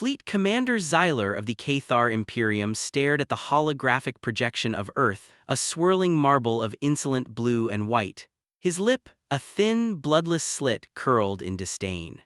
Fleet Commander Xyler of the K'tharr Imperium stared at the holographic projection of Earth, a swirling marble of insolent blue and white. His lip, a thin, bloodless slit, curled in disdain.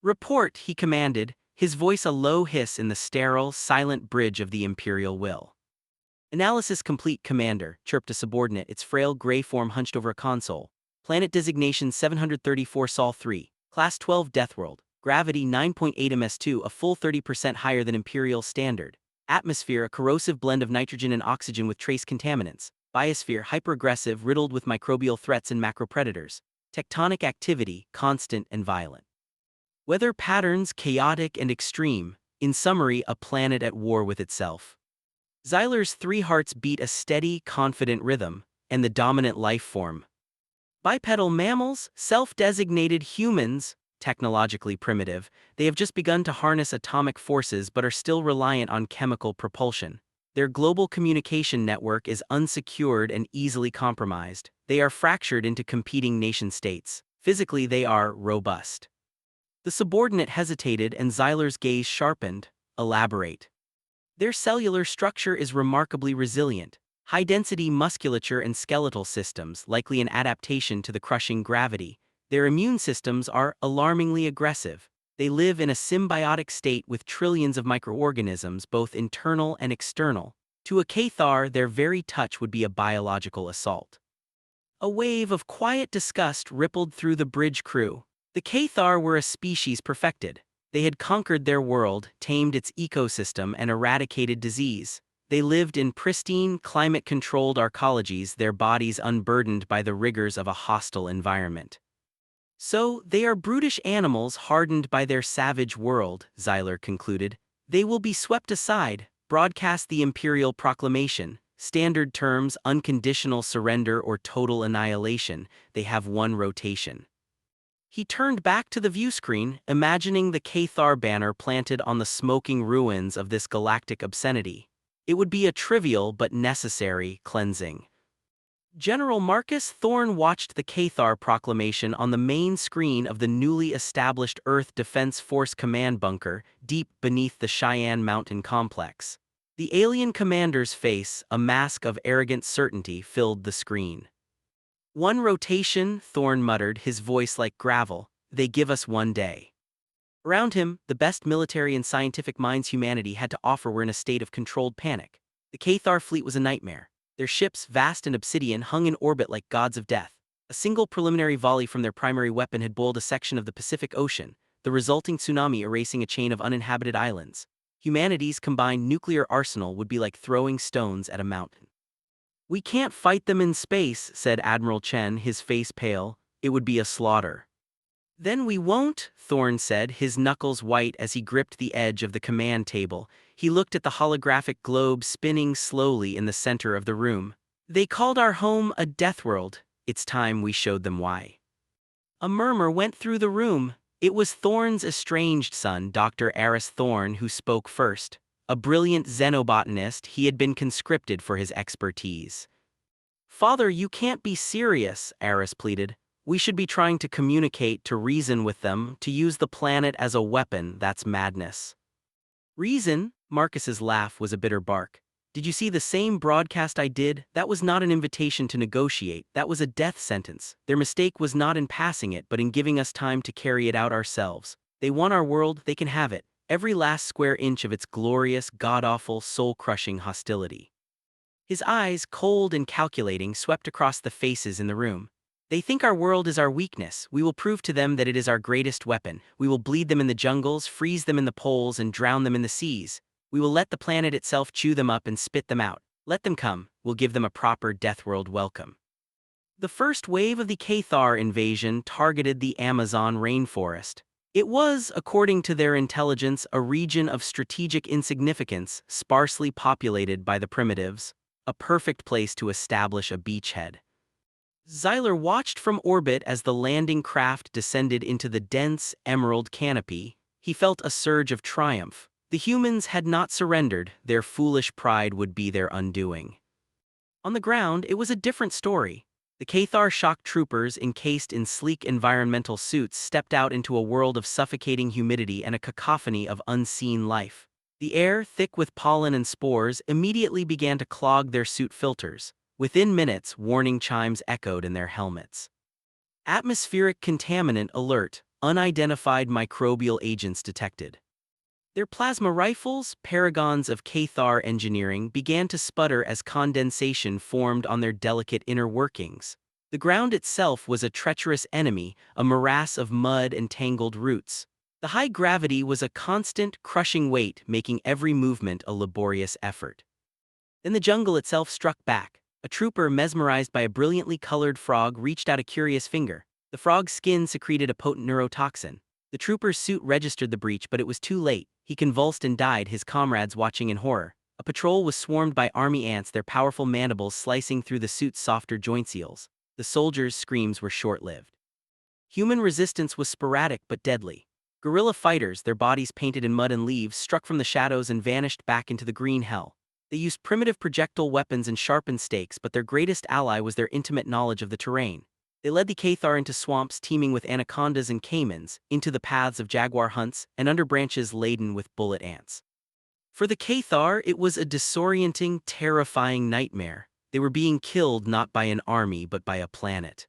"Report," he commanded, his voice a low hiss in the sterile, silent bridge of the Imperial will. "Analysis complete, Commander," chirped a subordinate, its frail gray form hunched over a console. "Planet designation 734 Sol 3, Class 12 Deathworld. Gravity 9.8 ms2, a full 30% higher than Imperial standard. Atmosphere, a corrosive blend of nitrogen and oxygen with trace contaminants. Biosphere, hyperaggressive, riddled with microbial threats and macropredators. Tectonic activity, constant and violent. Weather patterns, chaotic and extreme. In summary, a planet at war with itself." Xyler's three hearts beat a steady, confident rhythm, and the dominant life form. Bipedal mammals, self-designated humans, technologically primitive, they have just begun to harness atomic forces but are still reliant on chemical propulsion. Their global communication network is unsecured and easily compromised. They are fractured into competing nation-states. Physically, they are robust. The subordinate hesitated and Xyler's gaze sharpened. "Elaborate." "Their cellular structure is remarkably resilient. High-density musculature and skeletal systems, likely an adaptation to the crushing gravity. Their immune systems are alarmingly aggressive. They live in a symbiotic state with trillions of microorganisms, both internal and external. To a K'tharr, their very touch would be a biological assault." A wave of quiet disgust rippled through the bridge crew. The K'tharr were a species perfected. They had conquered their world, tamed its ecosystem, and eradicated disease. They lived in pristine, climate-controlled arcologies, their bodies unburdened by the rigors of a hostile environment. "So, they are brutish animals hardened by their savage world," Xyler concluded. "They will be swept aside, broadcast the Imperial Proclamation, standard terms, unconditional surrender or total annihilation. They have one rotation." He turned back to the viewscreen, imagining the K'tharr banner planted on the smoking ruins of this galactic obscenity. It would be a trivial but necessary cleansing. General Marcus Thorne watched the K'tharr proclamation on the main screen of the newly established Earth Defense Force command bunker, deep beneath the Cheyenne Mountain complex. The alien commander's face, a mask of arrogant certainty, filled the screen. "One rotation," Thorne muttered, his voice like gravel. "They give us one day." Around him, the best military and scientific minds humanity had to offer were in a state of controlled panic. The K'tharr fleet was a nightmare. Their ships, vast and obsidian, hung in orbit like gods of death. A single preliminary volley from their primary weapon had boiled a section of the Pacific Ocean, the resulting tsunami erasing a chain of uninhabited islands. Humanity's combined nuclear arsenal would be like throwing stones at a mountain. "We can't fight them in space," said Admiral Chen, his face pale. "It would be a slaughter." "Then we won't," Thorne said, his knuckles white as he gripped the edge of the command table. He looked at the holographic globe spinning slowly in the center of the room. "They called our home a Deathworld. It's time we showed them why." A murmur went through the room. It was Thorne's estranged son, Dr. Aris Thorne, who spoke first. A brilliant xenobotanist, he had been conscripted for his expertise. "Father, you can't be serious," Aris pleaded. "We should be trying to communicate, to reason with them, to use the planet as a weapon. That's madness." "Reason?" Marcus's laugh was a bitter bark. "Did you see the same broadcast I did? That was not an invitation to negotiate, that was a death sentence. Their mistake was not in passing it but in giving us time to carry it out ourselves. They want our world, they can have it. Every last square inch of its glorious, god-awful, soul-crushing hostility." His eyes, cold and calculating, swept across the faces in the room. "They think our world is our weakness. We will prove to them that it is our greatest weapon. We will bleed them in the jungles, freeze them in the poles, and drown them in the seas. We will let the planet itself chew them up and spit them out. Let them come, we'll give them a proper Deathworld welcome." The first wave of the K'tharr invasion targeted the Amazon rainforest. It was, according to their intelligence, a region of strategic insignificance, sparsely populated by the primitives, a perfect place to establish a beachhead. Xyler watched from orbit as the landing craft descended into the dense, emerald canopy. He felt a surge of triumph. The humans had not surrendered, their foolish pride would be their undoing. On the ground, it was a different story. The K'tharr shock troopers, encased in sleek environmental suits, stepped out into a world of suffocating humidity and a cacophony of unseen life. The air, thick with pollen and spores, immediately began to clog their suit filters. Within minutes, warning chimes echoed in their helmets. Atmospheric contaminant alert, unidentified microbial agents detected. Their plasma rifles, paragons of K'tharr engineering, began to sputter as condensation formed on their delicate inner workings. The ground itself was a treacherous enemy, a morass of mud and tangled roots. The high gravity was a constant, crushing weight, making every movement a laborious effort. Then the jungle itself struck back. A trooper, mesmerized by a brilliantly colored frog, reached out a curious finger. The frog's skin secreted a potent neurotoxin. The trooper's suit registered the breach, but it was too late. He convulsed and died, his comrades watching in horror. A patrol was swarmed by army ants, their powerful mandibles slicing through the suit's softer joint seals. The soldiers' screams were short-lived. Human resistance was sporadic but deadly. Guerrilla fighters, their bodies painted in mud and leaves, struck from the shadows and vanished back into the green hell. They used primitive projectile weapons and sharpened stakes, but their greatest ally was their intimate knowledge of the terrain. They led the K'tharr into swamps teeming with anacondas and caimans, into the paths of jaguar hunts, and under branches laden with bullet ants. For the K'tharr, it was a disorienting, terrifying nightmare. They were being killed not by an army but by a planet.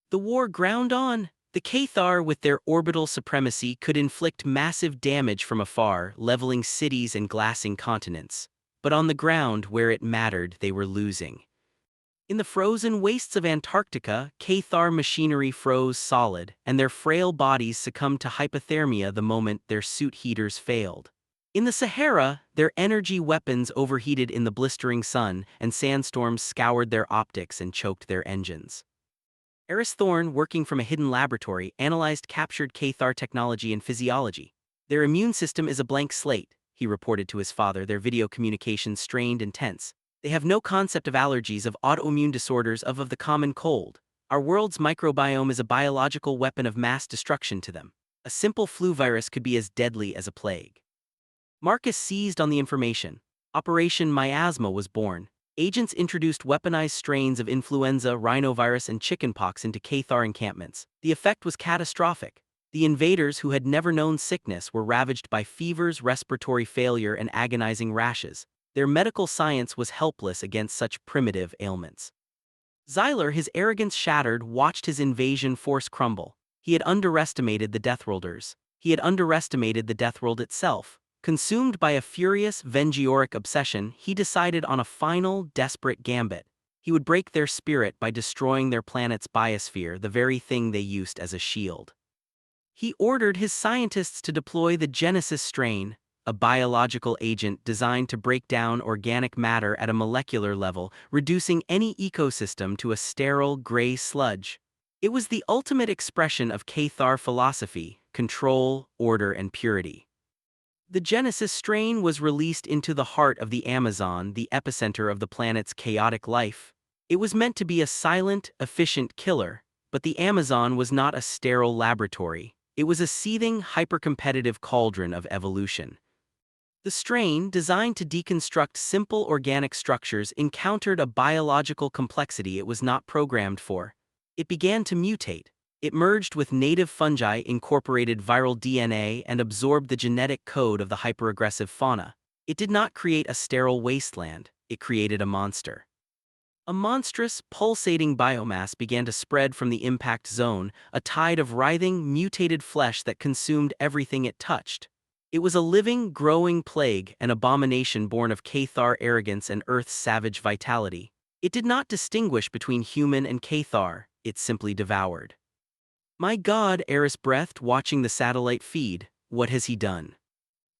The war ground on. The K'tharr, with their orbital supremacy, could inflict massive damage from afar, leveling cities and glassing continents. But on the ground, where it mattered, they were losing. In the frozen wastes of Antarctica, K'tharr machinery froze solid, and their frail bodies succumbed to hypothermia the moment their suit heaters failed. In the Sahara, their energy weapons overheated in the blistering sun, and sandstorms scoured their optics and choked their engines. Eris Thorne, working from a hidden laboratory, analyzed captured K'tharr technology and physiology. Their immune system is a blank slate, he reported to his father, their video communications strained and tense. They have no concept of allergies, of autoimmune disorders, of the common cold. Our world's microbiome is a biological weapon of mass destruction to them. A simple flu virus could be as deadly as a plague. Marcus seized on the information. Operation Miasma was born. Agents introduced weaponized strains of influenza, rhinovirus, and chickenpox into K'tharr encampments. The effect was catastrophic. The invaders, who had never known sickness, were ravaged by fevers, respiratory failure, and agonizing rashes. Their medical science was helpless against such primitive ailments. Xyler, his arrogance shattered, watched his invasion force crumble. He had underestimated the Deathworlders. He had underestimated the Deathworld itself. Consumed by a furious, vengeoric obsession, he decided on a final, desperate gambit. He would break their spirit by destroying their planet's biosphere, the very thing they used as a shield. He ordered his scientists to deploy the Genesis strain, a biological agent designed to break down organic matter at a molecular level, reducing any ecosystem to a sterile, gray sludge. It was the ultimate expression of K'tharr philosophy: control, order, and purity. The Genesis strain was released into the heart of the Amazon, the epicenter of the planet's chaotic life. It was meant to be a silent, efficient killer, but the Amazon was not a sterile laboratory. It was a seething, hypercompetitive cauldron of evolution. The strain, designed to deconstruct simple organic structures, encountered a biological complexity it was not programmed for. It began to mutate. It merged with native fungi, incorporated viral DNA, and absorbed the genetic code of the hyperaggressive fauna. It did not create a sterile wasteland, it created a monster. A monstrous, pulsating biomass began to spread from the impact zone, a tide of writhing, mutated flesh that consumed everything it touched. It was a living, growing plague, an abomination born of K'tharr arrogance and Earth's savage vitality. It did not distinguish between human and K'tharr, it simply devoured. My God, Eris breathed, watching the satellite feed. What has he done?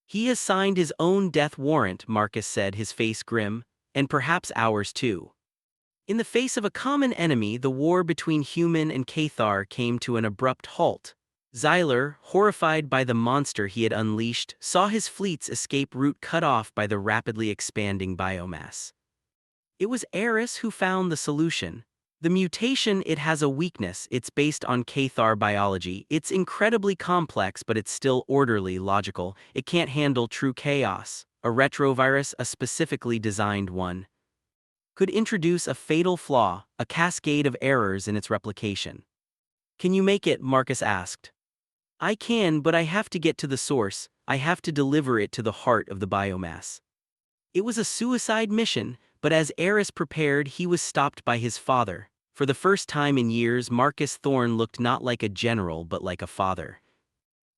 He has signed his own death warrant, Marcus said, his face grim, and perhaps ours too. In the face of a common enemy, the war between human and K'tharr came to an abrupt halt. Xyler, horrified by the monster he had unleashed, saw his fleet's escape route cut off by the rapidly expanding biomass. It was Eris who found the solution. The mutation, it has a weakness. It's based on K'tharr biology. It's incredibly complex, but it's still orderly, logical. It can't handle true chaos. A retrovirus, a specifically designed one. could introduce a fatal flaw, a cascade of errors in its replication. Can you make it? Marcus asked. I can, but I have to get to the source. I have to deliver it to the heart of the biomass. It was a suicide mission, but as Eris prepared, he was stopped by his father. For the first time in years, Marcus Thorne looked not like a general but like a father.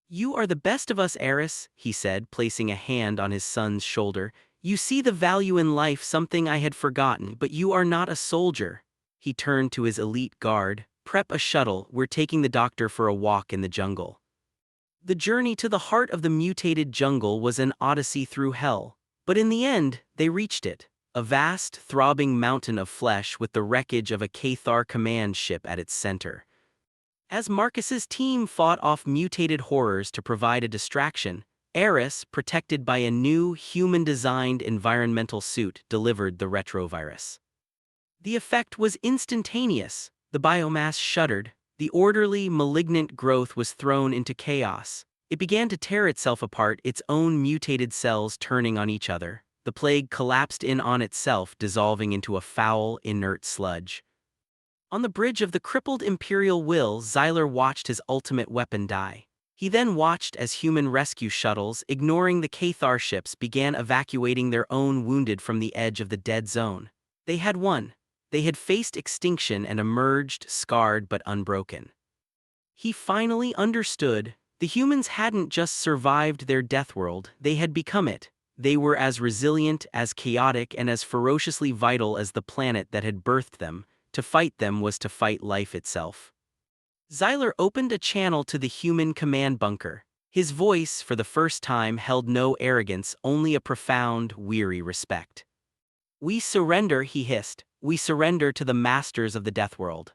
You are the best of us, Eris, he said, placing a hand on his son's shoulder. You see the value in life, something I had forgotten, but you are not a soldier. He turned to his elite guard. Prep a shuttle, we're taking the doctor for a walk in the jungle. The journey to the heart of the mutated jungle was an odyssey through hell. But in the end, they reached it. A vast, throbbing mountain of flesh with the wreckage of a K'tharr command ship at its center. As Marcus's team fought off mutated horrors to provide a distraction, Eris, protected by a new, human-designed environmental suit, delivered the retrovirus. The effect was instantaneous. The biomass shuddered. The orderly, malignant growth was thrown into chaos. It began to tear itself apart, its own mutated cells turning on each other. The plague collapsed in on itself, dissolving into a foul, inert sludge. On the bridge of the crippled Imperial will, Xyler watched his ultimate weapon die. He then watched as human rescue shuttles, ignoring the K'tharr ships, began evacuating their own wounded from the edge of the dead zone. They had won. They had faced extinction and emerged, scarred but unbroken. He finally understood. The humans hadn't just survived their Deathworld, they had become it. They were as resilient, as chaotic, and as ferociously vital as the planet that had birthed them. To fight them was to fight life itself. Xyler opened a channel to the human command bunker. His voice, for the first time, held no arrogance, only a profound, weary respect. We surrender, he hissed. We surrender to the masters of the Deathworld.